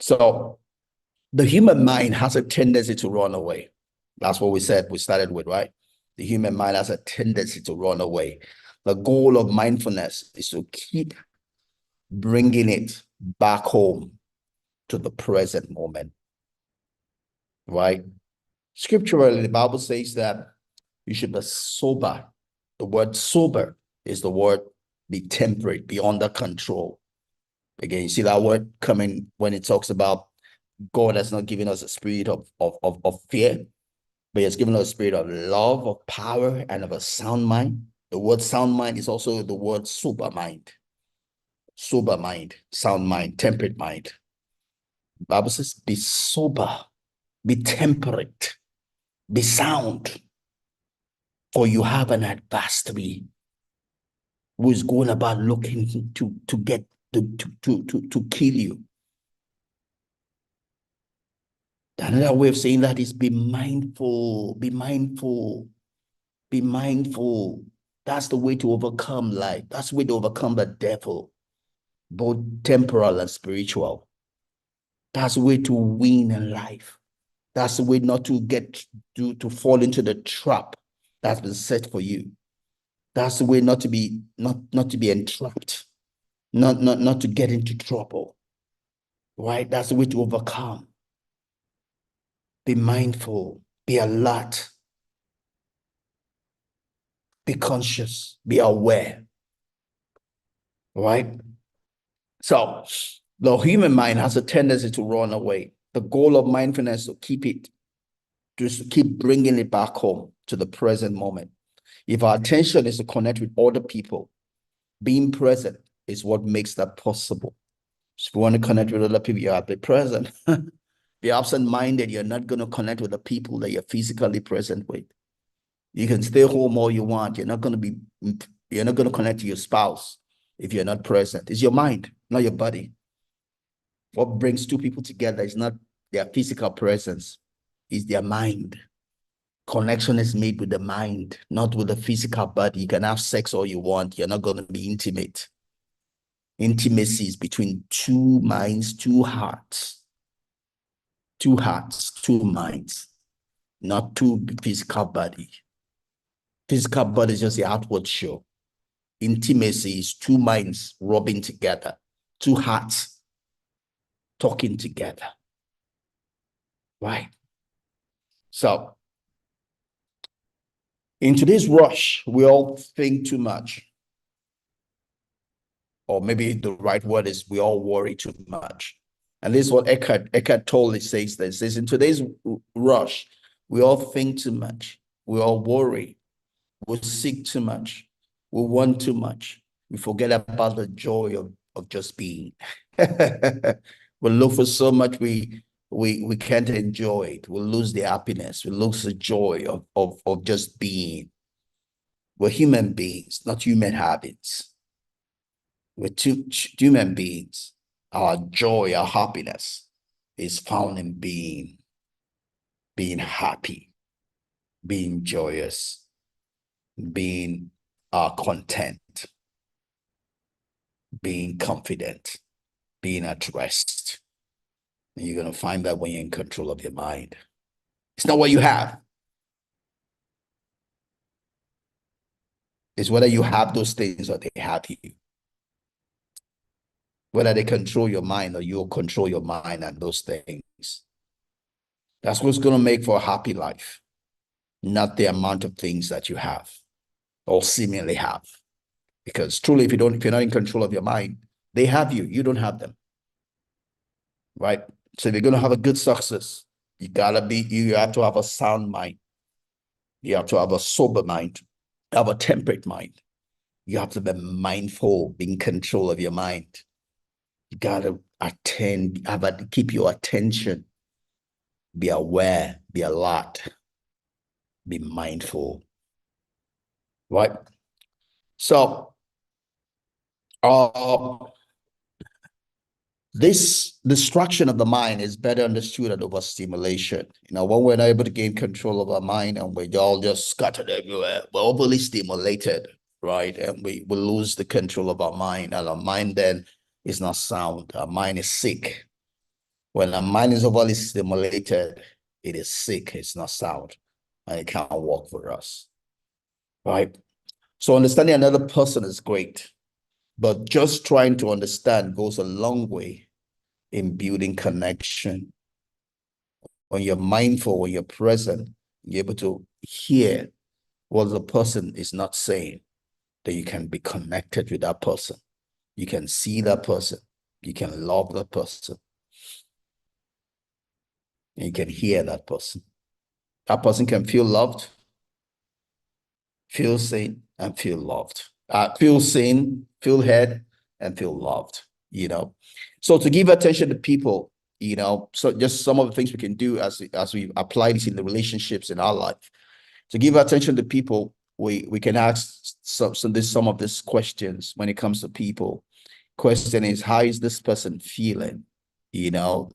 So the human mind has a tendency to run away. That's what we started with, right? The human mind has a tendency to run away. The goal of mindfulness is to keep bringing it back home to the present moment, right? Scripturally, the Bible says that you should be sober. The word sober is the word be temperate, be under control. Again, you see that word coming when it talks about God has not given us a spirit of fear, but he has given us a spirit of love, of power, and of a sound mind. The word sound mind is also the word sober mind. Sober mind, sound mind, temperate mind. The Bible says, be sober, be temperate, be sound, for you have an adversary who is going about looking to get to kill you. Another way of saying that is be mindful, be mindful, be mindful. That's the way to overcome life. That's the way to overcome the devil, both temporal and spiritual. That's the way to win in life. That's the way not to get to fall into the trap that's been set for you. That's the way not to be entrapped, not to get into trouble. Right? That's the way to overcome. Be mindful, be alert, be conscious, be aware. Right? So the human mind has a tendency to run away. The goal of mindfulness is to keep it, just to keep bringing it back home to the present moment. If our attention is to connect with other people, being present is what makes that possible. So if you want to connect with other people, you have to be present. Be absent-minded, you're not going to connect with the people that you're physically present with. You can stay home all you want. You're not going to connect to your spouse if you're not present. It's your mind, not your body. What brings two people together is not their physical presence, it's their mind. Connection is made with the mind, not with the physical body. You can have sex all you want. You're not going to be intimate. Intimacy is between two minds, two hearts, two minds, not two physical body. Physical body is just the outward show. Intimacy is two minds rubbing together, two hearts talking together. Right? So, in today's rush, we all think too much. Or maybe the right word is we all worry too much. And this is what Eckhart Tolle says this. Says in today's rush, we all think too much. We all worry. We seek too much. We want too much. We forget about the joy of just being. We look for so much we can't enjoy it. We lose the happiness. We lose the joy of just being. We're human beings, not human habits. We're human beings. Our joy, our happiness is found in being happy, being joyous, being content, being confident, being at rest. And you're going to find that when you're in control of your mind. It's not what you have. It's whether you have those things or they have you. Whether they control your mind or you control your mind and those things. That's what's going to make for a happy life, not the amount of things that you have or seemingly have. Because truly, if you're not in control of your mind, they have you. You don't have them. Right? So if you're going to have a good success, you have to have a sound mind. You have to have a sober mind, have a temperate mind. You have to be mindful, be in control of your mind. You got to keep your attention, be aware, be alert, be mindful. Right? So, this distraction of the mind is better understood as overstimulation. When we're not able to gain control of our mind and we're all just scattered everywhere, we're overly stimulated, right? And we lose the control of our mind, and our mind then is not sound. Our mind is sick. When the mind is overly stimulated, it is sick, it's not sound, and it can't work for us, right? So understanding another person is great, but just trying to understand goes a long way in building connection. When you're mindful, when you're present, you're able to hear what the person is not saying, that you can be connected with that person. You can see that person. You can love that person. And you can hear that person. That person can feel loved, feel seen, and feel loved. Feel seen, feel heard, and feel loved, you know. So to give attention to people, you know, so just some of the things we can do as we apply this in the relationships in our life. To give attention to people, we can ask some of these questions when it comes to people. Question is, how is this person feeling? You know,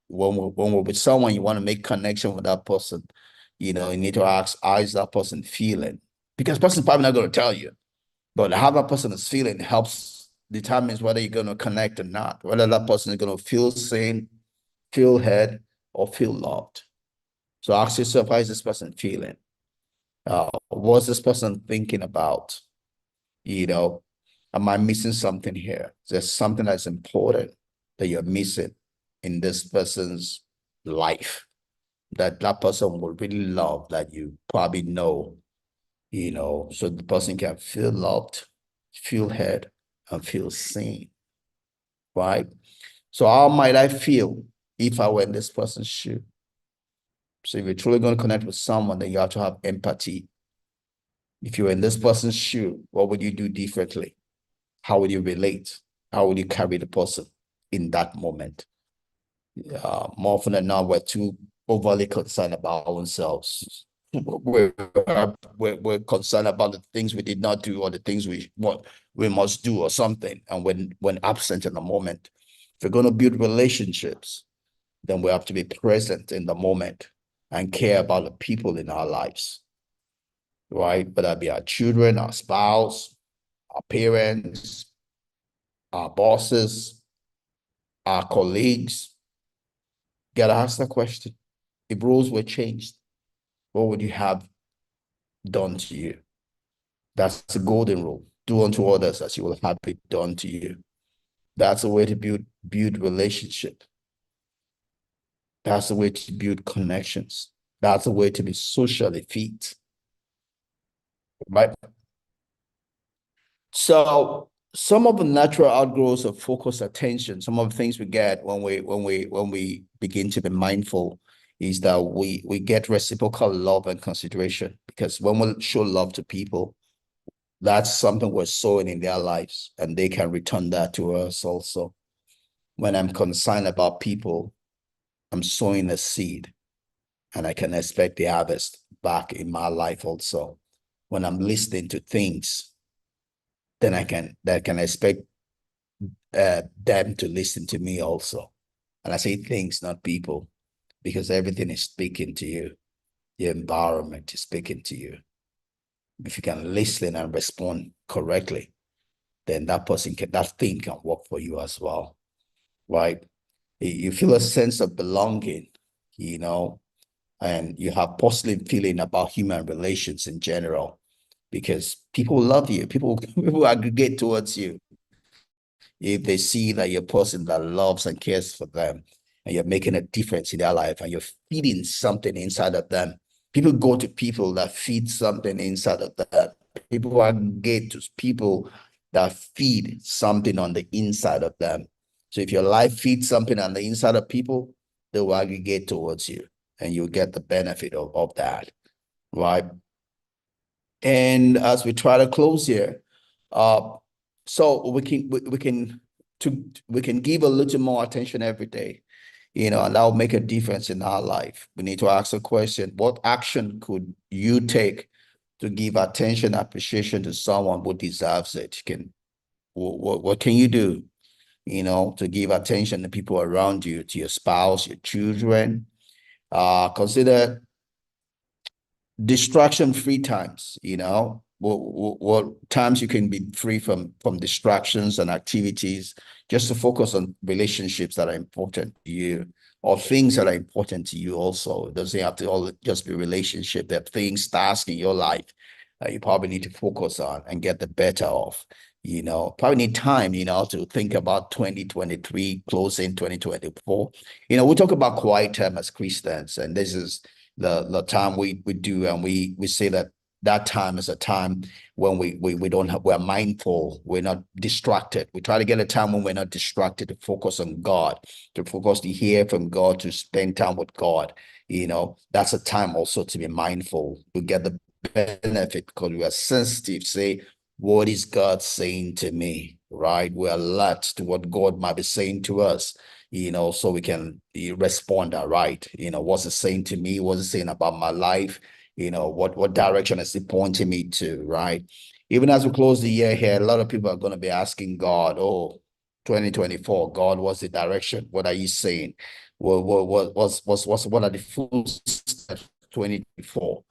when we're with someone, you want to make connection with that person. You know, you need to ask, how is that person feeling? Because the person's probably not going to tell you, but how that person is feeling helps determines whether you're going to connect or not, whether that person is going to feel seen, feel heard, or feel loved. So ask yourself, how is this person feeling? What's this person thinking about? You know, am I missing something here? Is there something that's important that you're missing in this person's life that that person will really love that you probably know, you know, so the person can feel loved, feel heard, and feel seen, right? So how might I feel if I were in this person's shoe? So if you're truly going to connect with someone, then you have to have empathy. If you're in this person's shoe, what would you do differently? How would you relate? How would you carry the person in that moment? More often than not, we're too overly concerned about ourselves. We're, we're concerned about the things we did not do or the things what we must do or something. And when absent in the moment, if we're going to build relationships, then we have to be present in the moment and care about the people in our lives, right? Whether it be our children, our spouse, our parents, our bosses, our colleagues. Gotta ask the question. If rules were changed, what would you have done to you? That's the golden rule. Do unto others as you will have it done to you. That's the way to build relationship. That's the way to build connections. That's the way to be socially fit. Right? So some of the natural outgrowths of focused attention, some of the things we get when we begin to be mindful is that we get reciprocal love and consideration, because when we show love to people, that's something we're sowing in their lives and they can return that to us also. When I'm concerned about people, I'm sowing a seed and I can expect the harvest back in my life also. When I'm listening to things, then I can expect them to listen to me also. And I say things, not people, because everything is speaking to you. Your environment is speaking to you. If you can listen and respond correctly, then that thing can work for you as well, right? You feel a sense of belonging, you know, and you have positive feeling about human relations in general, because people love you. People aggregate towards you if they see that you're a person that loves and cares for them and you're making a difference in their life and you're feeding something inside of them. People go to people that feed something inside of them. People aggregate to people that feed something on the inside of them. So if your life feeds something on the inside of people, they will aggregate towards you and you'll get the benefit of that, right? And as we try to close here, uh, so we can give a little more attention every day, you know, and that will make a difference in our life. We need to ask a question: what action could you take to give attention, appreciation to someone who deserves it? What can you do, you know, to give attention to people around you, to your spouse, your children? Consider distraction-free times, you know, what times you can be free from distractions and activities, just to focus on relationships that are important to you, or things that are important to you also. It doesn't have to all just be relationship. There are things, tasks in your life that you probably need to focus on and get the better of. Probably need time, to think about 2023, closing 2024. We talk about quiet time as Christians, and this is the time we do, and we say that time is a time when we don't have, we're mindful, we're not distracted. We try to get a time when we're not distracted, to focus on God, to focus to hear from God, to spend time with God. That's a time also to be mindful, to get the benefit, because we are sensitive. Say, what is God saying to me? Right? We're alert to what God might be saying to us, so we can respond right. What's it saying to me? What's it saying about my life? What direction is it pointing me to, right? Even as we close the year here, a lot of people are going to be asking God, 2024, God, what's the direction? What are you saying? What are the full steps 2024?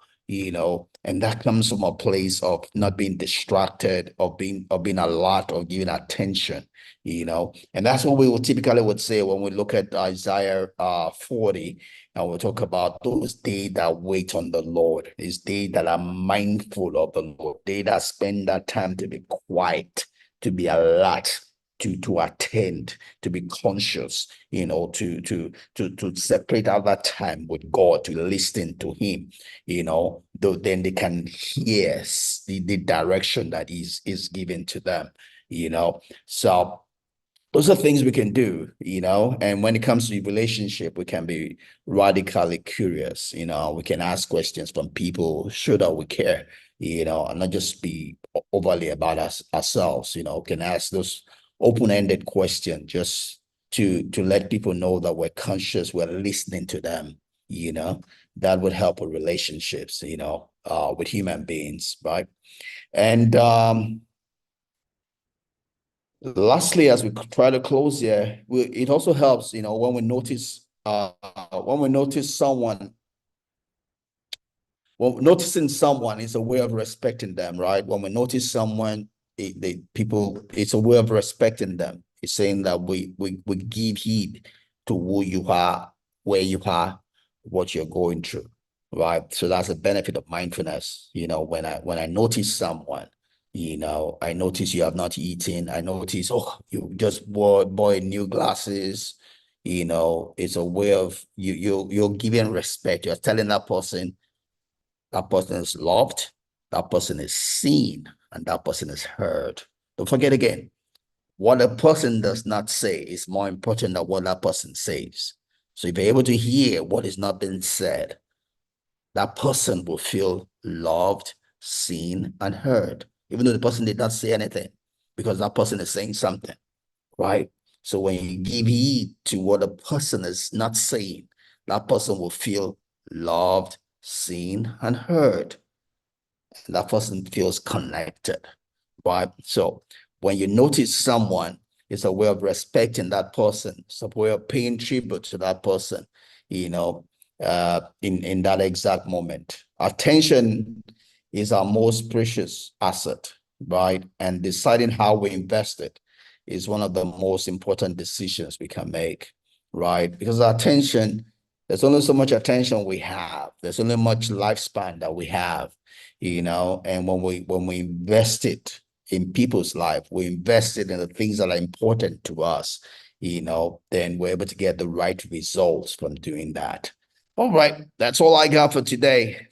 And that comes from a place of not being distracted, of being alert, of giving attention, and that's what we would say when we look at Isaiah 40, and we'll talk about those they that wait on the Lord, is they that are mindful of the Lord, they that spend that time to be quiet, to be alert, to attend, to be conscious, to separate out that time with God, to listen to Him, then they can hear the direction that is given to them, So those are things we can do, and when it comes to relationship, we can be radically curious, we can ask questions from people, show that we care, and not just be overly about ourselves, we can ask those open-ended questions just to let people know that we're conscious, we're listening to them, that would help with relationships, with human beings, right? And lastly, as we try to close here, it also helps, when we notice someone, well, noticing someone is a way of respecting them, right? When we notice someone, it's a way of respecting them. It's saying that we give heed to who you are, where you are, what you're going through, right? So that's a benefit of mindfulness. When I notice someone, I notice you have not eaten. I notice, you just bought new glasses. It's a way of you're giving respect. You're telling that person is loved, that person is seen, and that person is heard. Don't forget again, what a person does not say is more important than what that person says. So if you're able to hear what is not being said, that person will feel loved, seen, and heard, even though the person did not say anything, because that person is saying something, right? So when you give heed to what a person is not saying, that person will feel loved, seen, and heard. That person feels connected, right? So when you notice someone, it's a way of respecting that person. It's a way of paying tribute to that person, in that exact moment. Attention is our most precious asset, right? And deciding how we invest it is one of the most important decisions we can make, right? Because attention, there's only so much attention we have. There's only much lifespan that we have, and when we invest it in people's life, we invest it in the things that are important to us, then we're able to get the right results from doing that. All right, that's all I got for today.